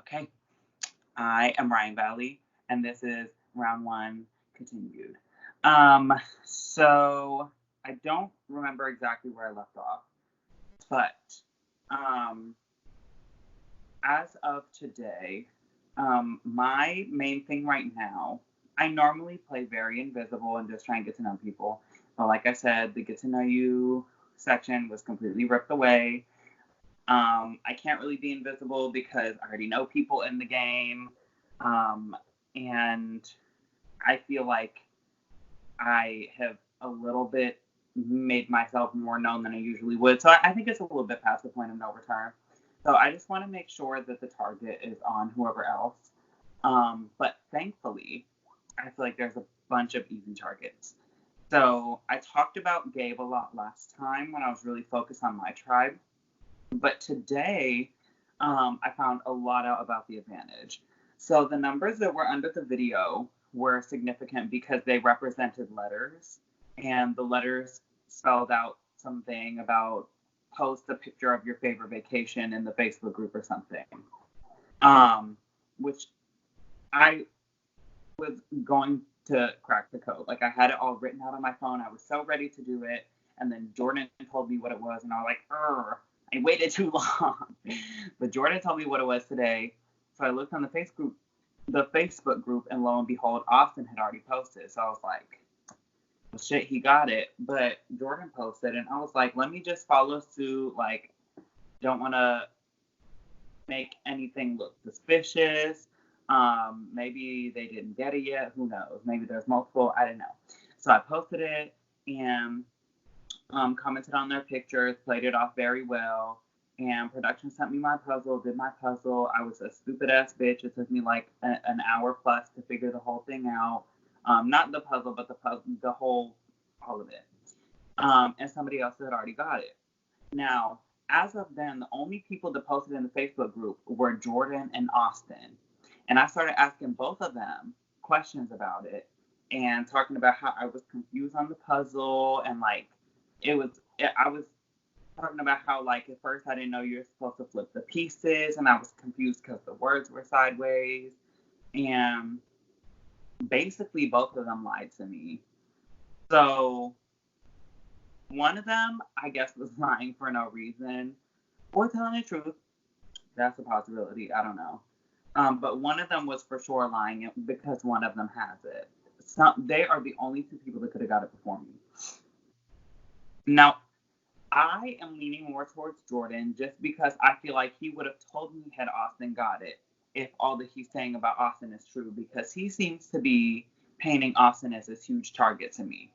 Okay, I am Ryan Valley, and this is round one continued. So I don't remember exactly where I left off, but um, as of today, my main thing right now, I normally play very invisible and just try and get to know people. But like I said, the get to know you section was completely ripped away. I can't really be invisible because I already know people in the game. And I feel like I have a little bit made myself more known than I usually would. So I think it's a little bit past the point of no return. So I just want to make sure that the target is on whoever else. But thankfully, I feel like there's a bunch of easy targets. So I talked about Gabe a lot last time when I was really focused on my tribe. But today, I found a lot out about the advantage. So the numbers that were under the video were significant because they represented letters, and the letters spelled out something about post a picture of your favorite vacation in the Facebook group or something. Which I was going to crack the code. Like I had it all written out on my phone. I was so ready to do it. And then Jordan told me what it was, and I was like, I waited too long. But Jordan told me what it was today. So I looked on the Facebook group, and lo and behold, Austin had already posted. So I was like, well, shit, he got it. But Jordan posted, and I was like, let me just follow suit. Like, don't want to make anything look suspicious. Maybe they didn't get it yet. Who knows? Maybe there's multiple. I don't know. So I posted it and commented on their pictures, played it off very well. And production sent me my puzzle, did my puzzle. I was a stupid ass bitch. It took me like an hour plus to figure the whole thing out. Not the puzzle, but all of it. And somebody else had already got it. Now, as of then, the only people that posted in the Facebook group were Jordan and Austin. And I started asking both of them questions about it and talking about how I was confused on the puzzle, and like I was talking about how like at first I didn't know you were supposed to flip the pieces, and I was confused because the words were sideways. And basically both of them lied to me. So one of them, I guess, was lying for no reason or telling the truth. That's a possibility. I don't know. But one of them was for sure lying because one of them has it. They are the only two people that could have got it before me. Now, I am leaning more towards Jordan just because I feel like he would have told me had Austin got it if all that he's saying about Austin is true, because he seems to be painting Austin as this huge target to me.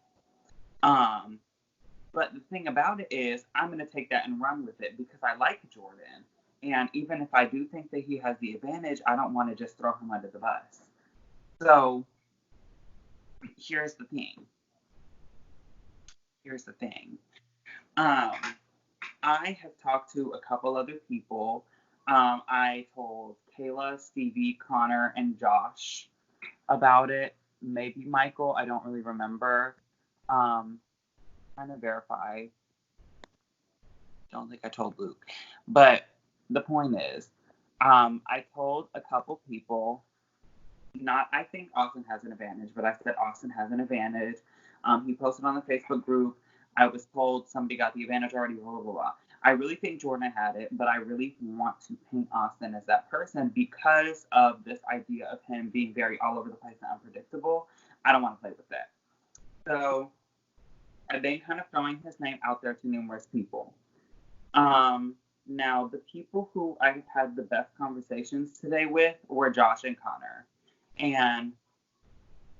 But the thing about it is, I'm going to take that and run with it because I like Jordan. And even if I do think that he has the advantage, I don't want to just throw him under the bus. So, here's the thing. I have talked to a couple other people. I told Kayla, Stevie, Connor, and Josh about it. Maybe Michael. I don't really remember. Trying to verify. Don't think I told Luke. But the point is, I told a couple people, I think Austin has an advantage, but I said Austin has an advantage. He posted on the Facebook group. I was told somebody got the advantage already, blah, blah, blah. I really think Jordan had it, but I really want to paint Austin as that person because of this idea of him being very all over the place and unpredictable. I don't want to play with that. So I've been kind of throwing his name out there to numerous people. Now, the people who I've had the best conversations today with were Josh and Connor. And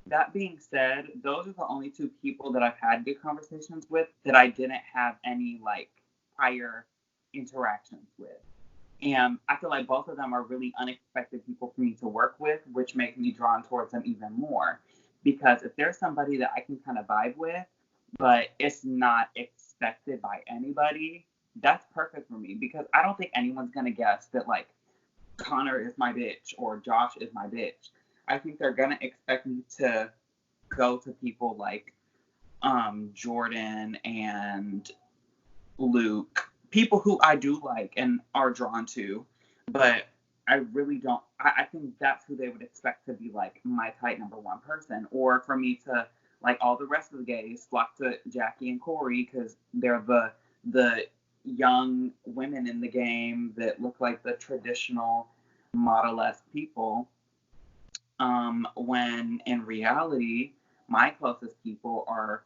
that being said, those are the only two people that I've had good conversations with that I didn't have any like prior interactions with. And I feel like both of them are really unexpected people for me to work with, which makes me drawn towards them even more. Because if there's somebody that I can kind of vibe with, but it's not expected by anybody, that's perfect for me. Because I don't think anyone's going to guess that like Connor is my bitch or Josh is my bitch. I think they're going to expect me to go to people like Jordan and Luke, people who I do like and are drawn to, but I really don't. I think that's who they would expect to be like my type number one person, or for me to like all the rest of the gays flock to Jackie and Corey because they're the young women in the game that look like the traditional model-esque people. When in reality, my closest people are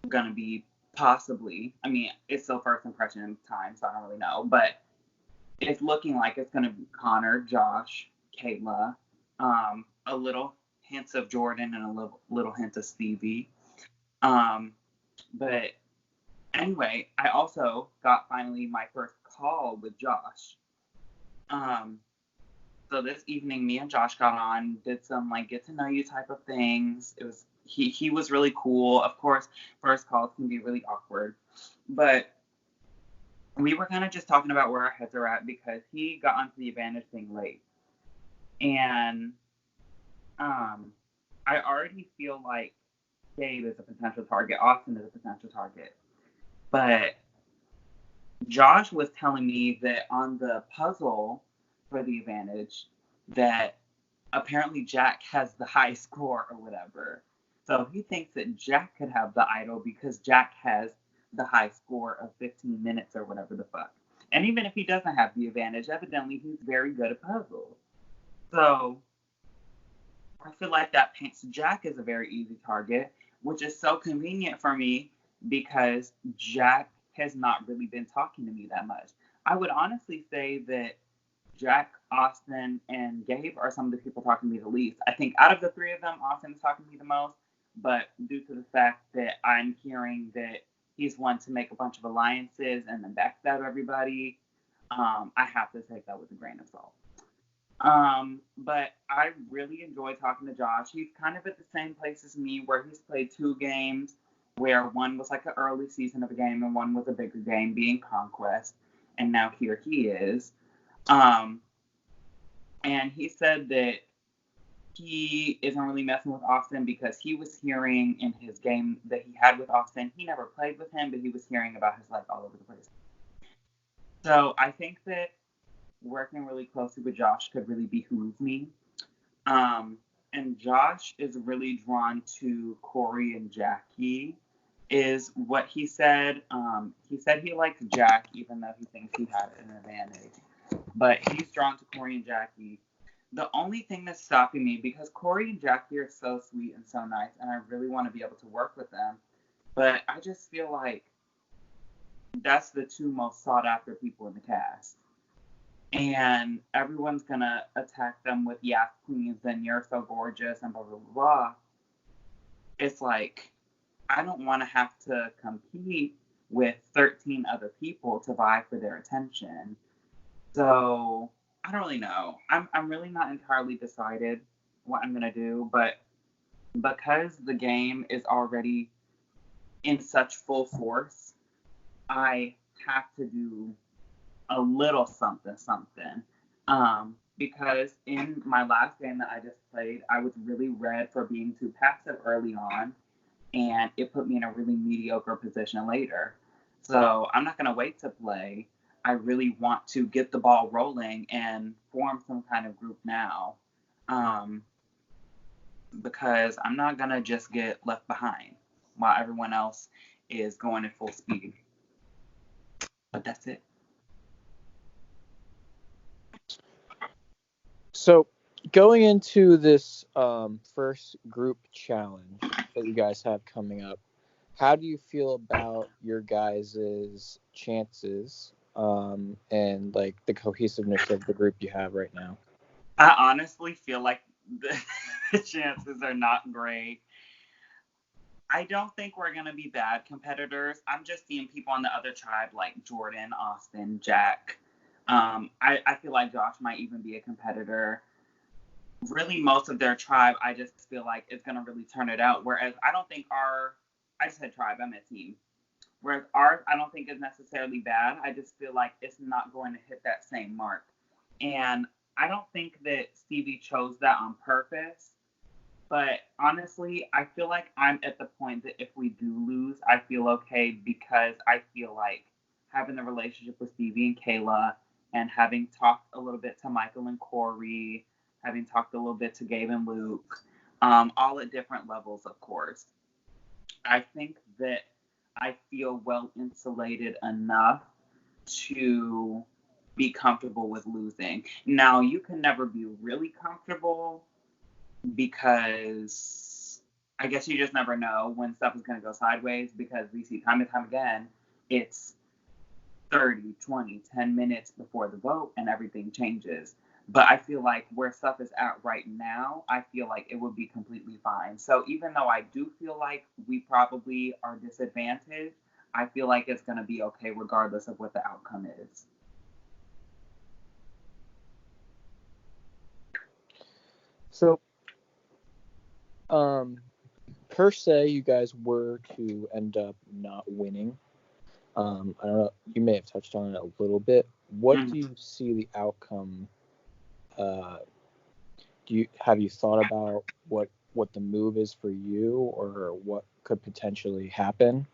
gonna be possibly. I mean, it's still first impression time, so I don't really know, but it's looking like it's gonna be Connor, Josh, Kayla, a little hints of Jordan and a little hint of Stevie. But anyway, I also got finally my first call with Josh. So this evening, me and Josh got on, did some like get to know you type of things. It was he was really cool. Of course, first calls can be really awkward, but we were kind of just talking about where our heads are at because he got onto the advantage thing late, and I already feel like Gabe is a potential target, Austin is a potential target, but Josh was telling me that on the puzzle for the advantage that apparently Jack has the high score or whatever. So he thinks that Jack could have the idol because Jack has the high score of 15 minutes or whatever the fuck. And even if he doesn't have the advantage, evidently he's very good at puzzles. So I feel like that paints Jack as a very easy target, which is so convenient for me because Jack has not really been talking to me that much. I would honestly say that Jack, Austin, and Gabe are some of the people talking to me the least. I think out of the three of them, Austin is talking to me the most, but due to the fact that I'm hearing that he's one to make a bunch of alliances and then backstab everybody, I have to take that with a grain of salt. But I really enjoy talking to Josh. He's kind of at the same place as me where he's played two games, where one was like an early season of a game and one was a bigger game, being Conquest, and now here he is. And he said that he isn't really messing with Austin because he was hearing in his game that he had with Austin, he never played with him, but he was hearing about his life all over the place. So I think that working really closely with Josh could really behoove me. And Josh is really drawn to Corey and Jackie, is what he said. He said he likes Jack, even though he thinks he had an advantage. But he's drawn to Corey and Jackie. The only thing that's stopping me, because Corey and Jackie are so sweet and so nice, and I really want to be able to work with them, but I just feel like that's the two most sought after people in the cast. And everyone's going to attack them with Yas Queens and You're So Gorgeous and blah, blah, blah, blah. It's like, I don't want to have to compete with 13 other people to vie for their attention. So I don't really know. I'm really not entirely decided what I'm gonna do, but because the game is already in such full force, I have to do a little something. Because in my last game that I just played, I was really red for being too passive early on, and it put me in a really mediocre position later. So I'm not gonna wait to play. I really want to get the ball rolling and form some kind of group now, because I'm not going to just get left behind while everyone else is going at full speed. But that's it. So going into this first group challenge that you guys have coming up, how do you feel about your guys' chances and like the cohesiveness of the group you have right now? I honestly feel like the chances are not great. I don't think we're going to be bad competitors. I'm just seeing people on the other tribe like Jordan, Austin, Jack. I feel like Josh might even be a competitor. Really, most of their tribe, I just feel like it's going to really turn it out. Whereas I don't think I just said tribe, I meant team. Whereas ours, I don't think is necessarily bad. I just feel like it's not going to hit that same mark. And I don't think that Stevie chose that on purpose. But honestly, I feel like I'm at the point that if we do lose, I feel okay because I feel like having the relationship with Stevie and Kayla And having talked a little bit to Michael and Corey, having talked a little bit to Gabe and Luke, all at different levels, of course, I think that I feel well insulated enough to be comfortable with losing. Now, you can never be really comfortable because I guess you just never know when stuff is going to go sideways, because we see time and time again, it's 30, 20, 10 minutes before the vote and everything changes. But I feel like where stuff is at right now, I feel like it would be completely fine. So even though I do feel like we probably are disadvantaged, I feel like it's going to be okay regardless of what the outcome is. So, per se, you guys were to end up not winning. I don't know, you may have touched on it a little bit. What do you see the outcome? Have you thought about what the move is for you, or what could potentially happen?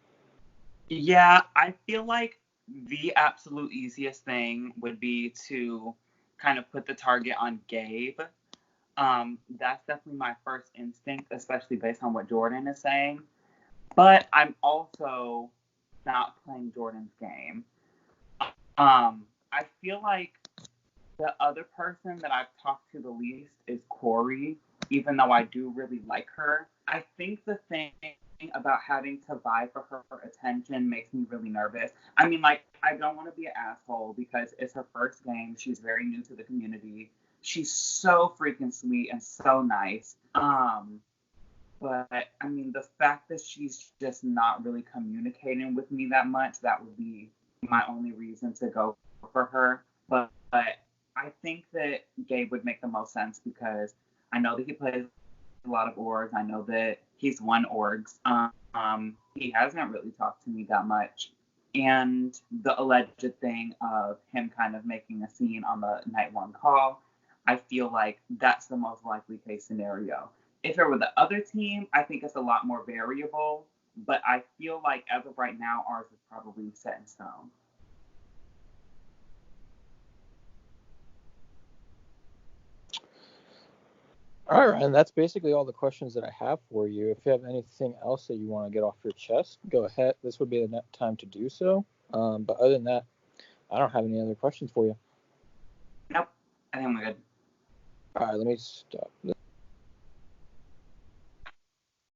Yeah, I feel like the absolute easiest thing would be to kind of put the target on Gabe. That's definitely my first instinct, especially based on what Jordan is saying. But I'm also not playing Jordan's game. I feel like the other person that I've talked to the least is Corey, even though I do really like her. I think the thing about having to vie for her attention makes me really nervous. I mean, like, I don't want to be an asshole because it's her first game. She's very new to the community. She's so freaking sweet and so nice. But I mean, the fact that she's just not really communicating with me that much, that would be my only reason to go for her. But I think that Gabe would make the most sense because I know that he plays a lot of orgs. I know that he's won orgs. He hasn't really talked to me that much. And the alleged thing of him kind of making a scene on the night one call, I feel like that's the most likely case scenario. If it were the other team, I think it's a lot more variable. But I feel like as of right now, ours is probably set in stone. All right, and that's basically all the questions that I have for you. If you have anything else that you want to get off your chest, go ahead. This would be the time to do so. But other than that, I don't have any other questions for you. Nope. I think we're good. All right, let me stop.